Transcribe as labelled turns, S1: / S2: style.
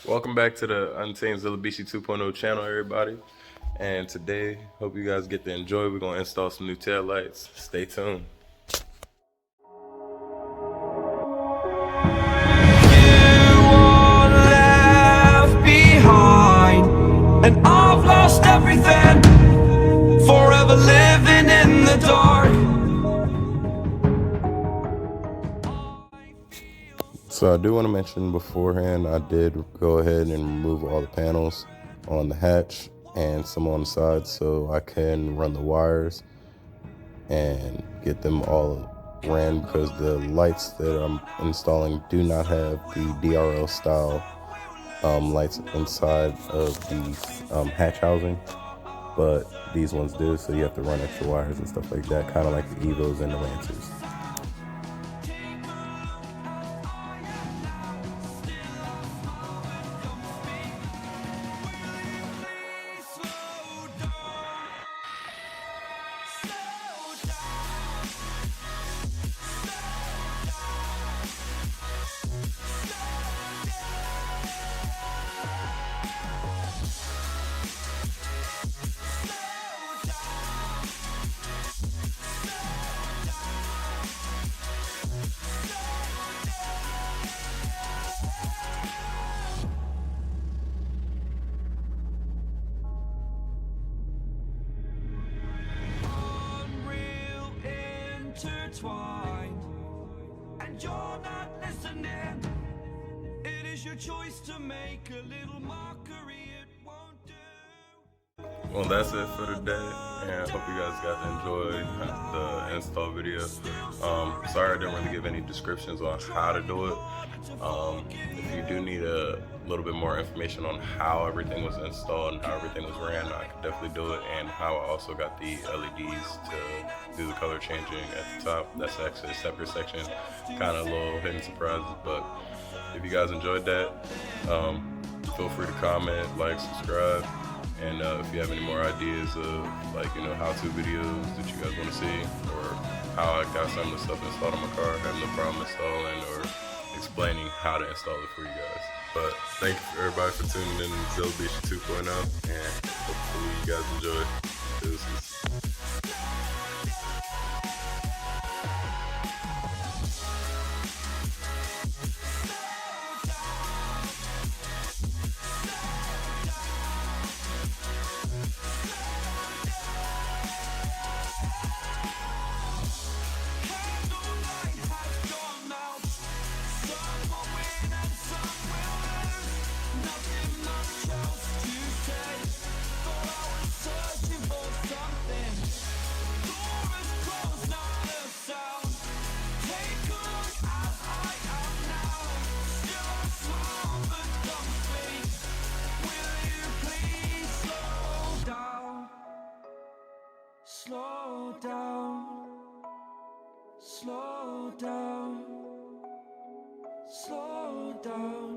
S1: Welcome back to the Untamed Zillabishi 2.0 channel, everybody. And today, hope you guys get to enjoy. We're gonna install some new tail lights. Stay tuned.
S2: And I've lost everything, forever living in the dark.
S1: So I do want to mention beforehand, I did go ahead and remove all the panels on the hatch and some on the side so I can run the wires and get them all ran, because the lights that I'm installing do not have the DRL style lights inside of the hatch housing, but these ones do, so you have to run extra wires and stuff like that, kind of like the Evos and the Lancers.
S2: Intertwined, and you're not listening. It is your choice to make a little mockery. It won't do.
S1: Well, that's it for today, and I hope you guys got to enjoy the install video. Sorry I didn't really give any descriptions on how to do it. If you do need a little bit more information on how everything was installed and how everything was ran, I could definitely do it, and how I also got the LEDs to do the color changing at the top. That's actually a separate section, kind of a little hidden surprises. But if you guys enjoyed that, feel free to comment, like, subscribe. And if you have any more ideas of how-to videos that you guys want to see, or how I got some of the stuff installed on my car, I have no problem installing or explaining how to install it for you guys. But thank you everybody for tuning in to Zillabishi 2.0, and hopefully you guys enjoy. Deuces.
S2: Slow down, slow down, slow down.